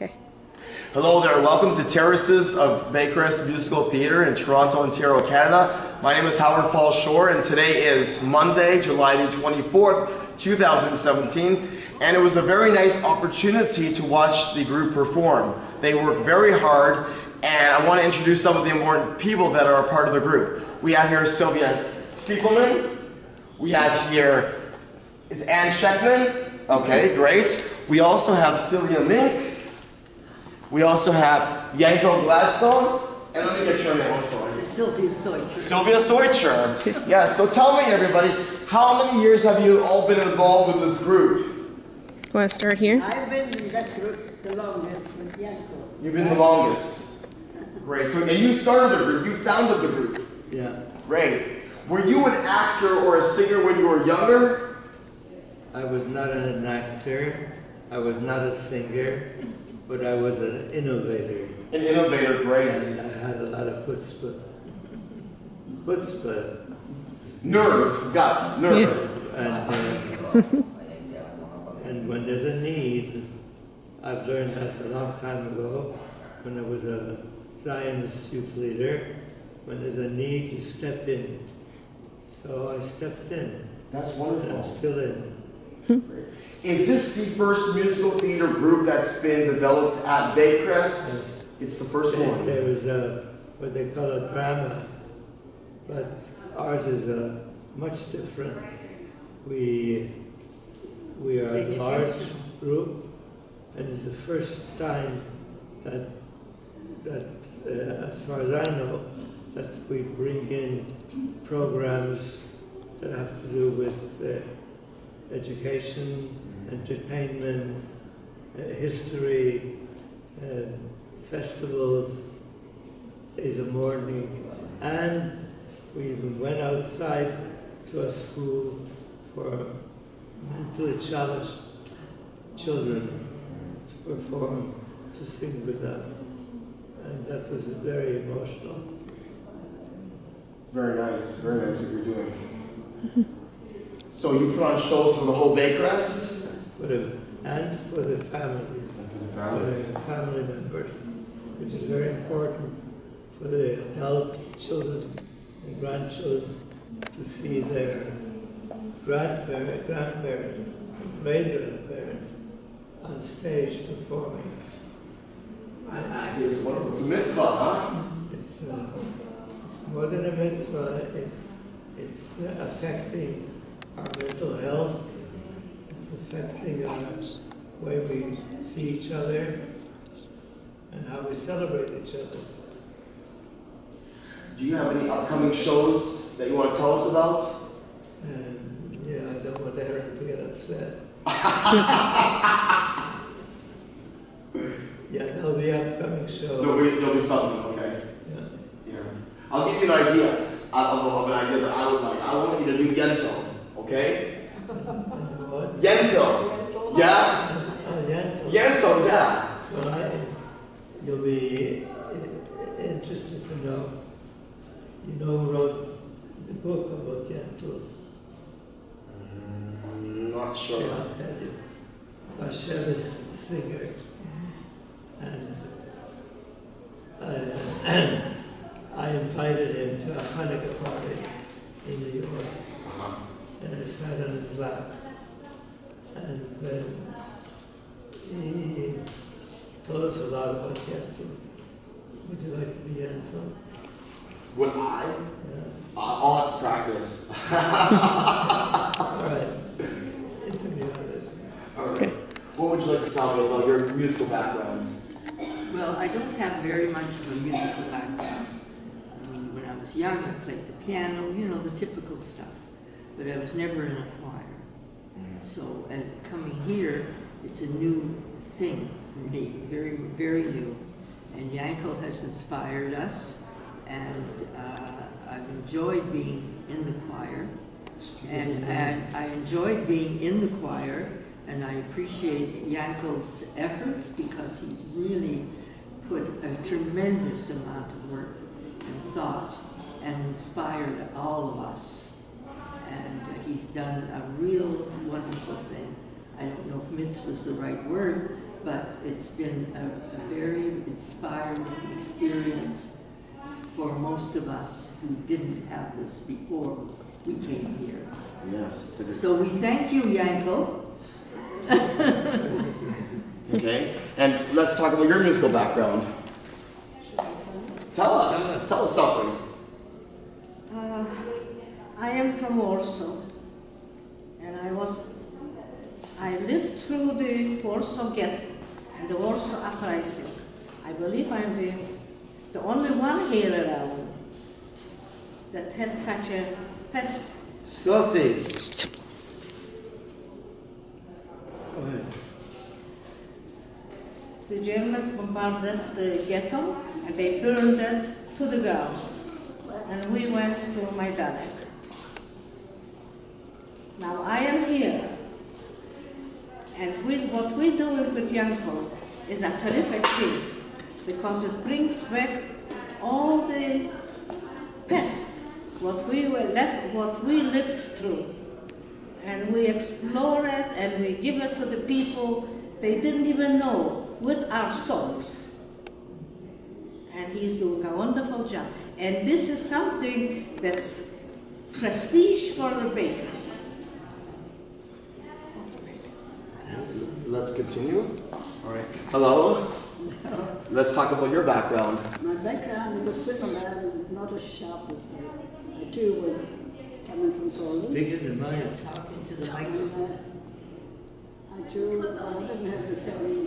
Okay. Hello there, welcome to Terraces of Baycrest Musical Theatre in Toronto, Ontario, Canada. My name is Howard Paul Shore and today is Monday, July the 24th, 2017. And it was a very nice opportunity to watch the group perform. They work very hard and I want to introduce some of the important people that are a part of the group. We have here Sylvia Steelman. We have here, it's Ann Sheekman. Okay, great. We also have Celia Mink. We also have Yano Gladstone. And let me get your name, I'm sorry. Sylvia Soyer. Sylvia Soyer. Yeah, so tell me everybody, how many years have you all been involved with this group? You want to start here? I've been in that group the longest with Yanko. You've been the longest. Great, so and you started the group, you founded the group. Yeah. Great. Were you an actor or a singer when you were younger? I was not an actor, I was not a singer, but I was an innovator. An innovator, great. And I had a lot of chutzpah. Chutzpah. Nerve, guts, nerve. And when there's a need, I've learned that a long time ago, when I was a Zionist youth leader, when there's a need, you step in. So I stepped in. That's wonderful. And I'm still in. Is this the first musical theater group that's been developed at Baycrest? Yes. It's the first one. There is what they call a drama, but ours is much different. We are a large group, and it's the first time that as far as I know, that we bring in programs that have to do with education, entertainment, history, festivals, days of mourning, and we even went outside to a school for mentally challenged children to perform, to sing with them, and that was very emotional. It's very nice what you're doing. So you put on shows for the whole Baycrest? And for the families, for the family members, which is very important for the adult children and grandchildren to see their grandparents, and great-grandparents on stage performing. I think it's wonderful. It's a mitzvah, huh? It's more than a mitzvah. It's affecting our mental health. It's affecting the way we see each other and how we celebrate each other. Do you have any upcoming shows that you want to tell us about? Yeah, I don't want Aaron to get upset. Yeah, there'll be upcoming shows. There'll be something, okay? Yeah. I'll give you an idea of an idea that I would like. I want you to do Yento, okay? What? Yento. Yeah? Yento. Yento, yeah. Well, you'll be interested to know. You know who wrote the book about Yento? Not sure. Yeah, I'll tell you. Hashem is a singer. And I invited him to a Hanukkah party in New York. And I sat on his lap. And he told us a lot about Yento. Would you like to be Yento? Would I? Yeah. I'll have to practice. All right. Interview others. Okay. What would you like to tell me about your musical background? Well, I don't have very much of a musical background. I mean, when I was young, I played the piano, you know, the typical stuff. But I was never in a choir. So, and coming here, it's a new thing for me, very, very new. And Yanko has inspired us, and I've enjoyed being in the choir. And I enjoyed being in the choir, and I appreciate Yanko's efforts because he's really put a tremendous amount of work and thought and inspired all of us. And he's done a real wonderful thing. I don't know if mitzvah is the right word, but it's been a very inspiring experience for most of us who didn't have this before we came here. Yes. So we thank you, Yanko. Okay, and let's talk about your musical background. Tell us something. I am from Warsaw, and I lived through the Warsaw Ghetto and the Warsaw Uprising. I believe I'm the only one here around that had such a fest. Sophie. Go ahead. The Germans bombarded the ghetto and they burned it to the ground. And we went to Majdanek. Now I am here, and what we're doing with Yanko is a terrific thing because it brings back all the past, what we lived through, and we explore it and we give it to the people they didn't even know with our songs. And he's doing a wonderful job. And this is something that's prestige for the Baycrest. Let's continue. All right. Hello. Let's talk about your background. My background is a similar, not as sharp as I too was coming from Poland. Bigger than mine. Talking to the And, microphone. I too didn't have the same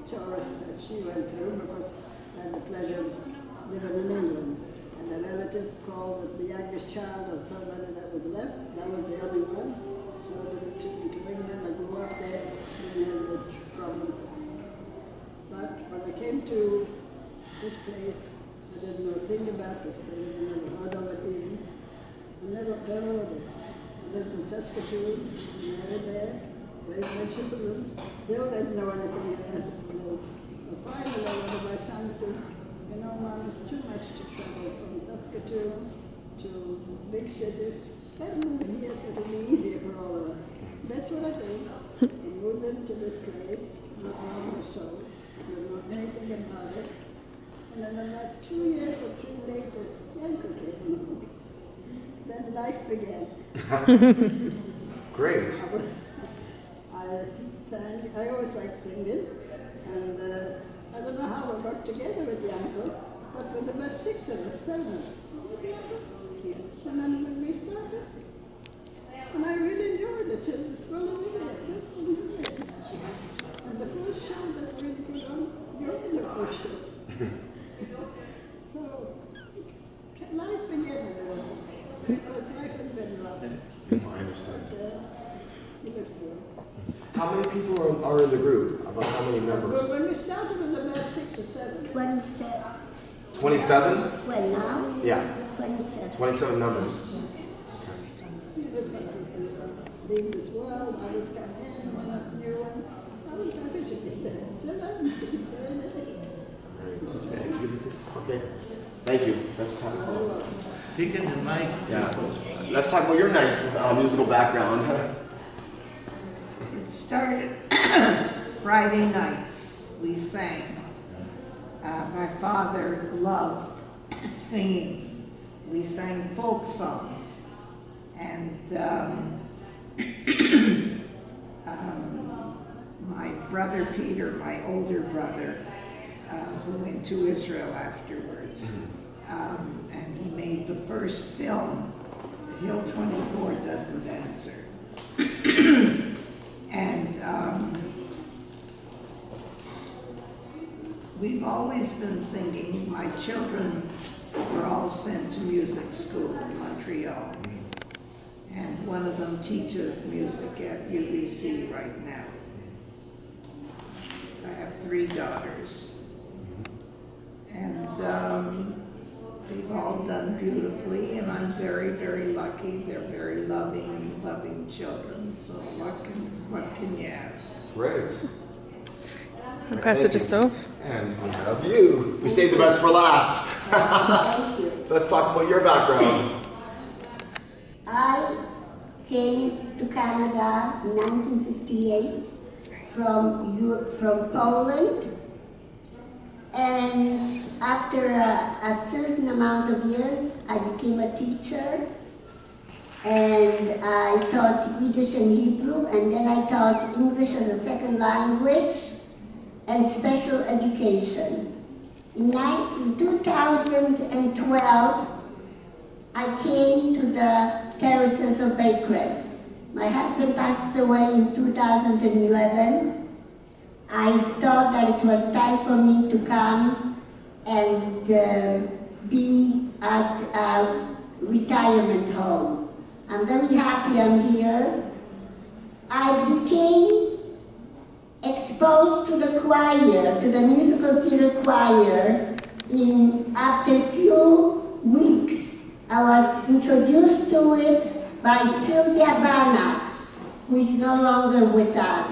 Terrace that she went through because I had the pleasure of living in England. And a relative called with the youngest child of somebody that was left. That was the only one. So they took me to England. I grew up there. Didn't have the problems. But when I came to this place, I didn't know a thing about this thing. I never heard of it even. I never heard of it. I lived in Saskatoon, married there, raised my children. Still didn't know anything about this place. But finally, one of my sons said, you know, Mom, it's too much to travel from Saskatoon to big cities. Let's move here so it'll be easier for all of us. That's what I did. I moved into this place, not knowing my soul, didn't know anything about it. And then about 2 years or 3 later, Yanko came along. Then life began. Great. I sang, I always liked singing, and I don't know how we got together with Yanko, but with about 6 of us, 7. And then when we started, and I really enjoyed it till this brother and the first show that we put on, you're in the first show. So, life began with it. Because life has been rough. I understand. You lived through it. How many people are in the group? About how many members? Well, when we started with about 6 or 7. 27. 27? Well, now, Yeah. 27. 27 members. Leave this world, I was coming in, a new one. I was happy to be there. Still am. Very nice. Okay. Thank you. Let's talk about. Speak in the mic. Yeah. Let's talk about your nice musical background. It started Friday nights. We sang. My father loved singing. We sang folk songs. And my brother Peter, my older brother, who went to Israel afterwards, and he made the first film, Hill 24 Doesn't Answer. And we've always been singing. My children were all sent to music school in Montreal. And one of them teaches music at UBC right now. I have 3 daughters. And they've all done beautifully, and I'm very, very lucky. They're very loving children. So what can you ask? Great. I'll pass it to Soph. And we have you. We saved the best for last. Thank you. So let's talk about your background. I came to Canada in 1958 from Poland. And after a certain amount of years, I became a teacher. And I taught Yiddish and Hebrew, and then I taught English as a second language and special education. In 2012, I came to the Terraces of Baycrest. My husband passed away in 2011. I thought that it was time for me to come and be at a retirement home. I'm very happy I'm here. I became exposed to the choir, to the musical theater choir, after a few weeks. I was introduced to it by Sylvia Steelman, who is no longer with us.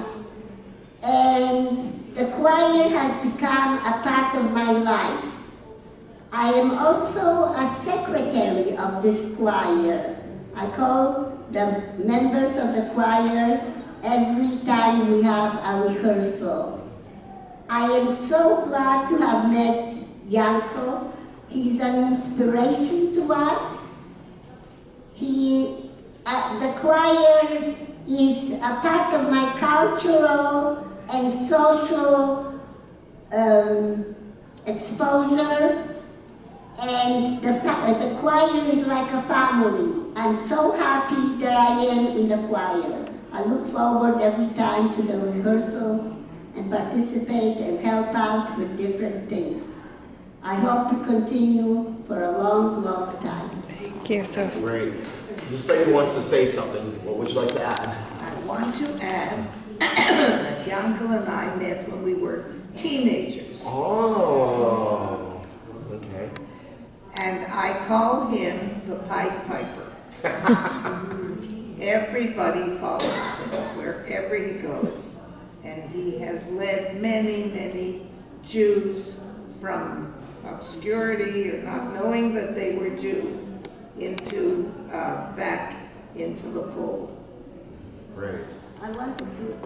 And the choir has become a part of my life. I am also a secretary of this choir. I call the members of the choir every time we have a rehearsal. I am so glad to have met Yanko. He's an inspiration to us. The choir is a part of my cultural and social exposure. And the choir is like a family. I'm so happy that I am in the choir. I look forward every time to the rehearsals and participate and help out with different things. I hope to continue for a long, long time. Thank you, Sophie. Great. This lady wants to say something. What would you like to add? I want to add that Yanko and I met when we were teenagers. Oh, okay. And I call him the Pied Piper. Everybody follows him wherever he goes. And he has led many, many Jews from obscurity or not knowing that they were Jews into back into the fold. Great. I want to do.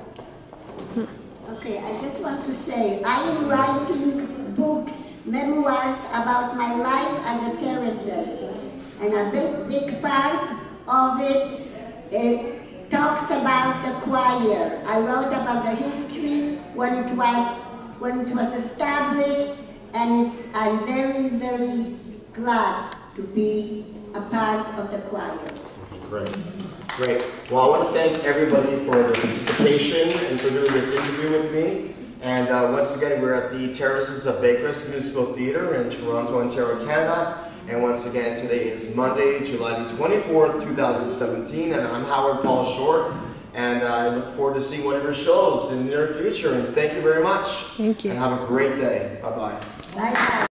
Okay, I just want to say, I am writing books, memoirs about my life at the Terraces. And a big part of it talks about the choir. I wrote about the history when it was established, and I'm very, very glad to be a part of the choir. Great. Great. Well, I want to thank everybody for their participation and for doing this interview with me. And once again, we're at the Terraces of Baycrest Musical Theatre in Toronto, Ontario, Canada. And once again, today is Monday, July the 24th, 2017. And I'm Howard Paul Short. And I look forward to seeing one of your shows in the near future. And thank you very much. Thank you. And have a great day. Bye-bye. Bye-bye.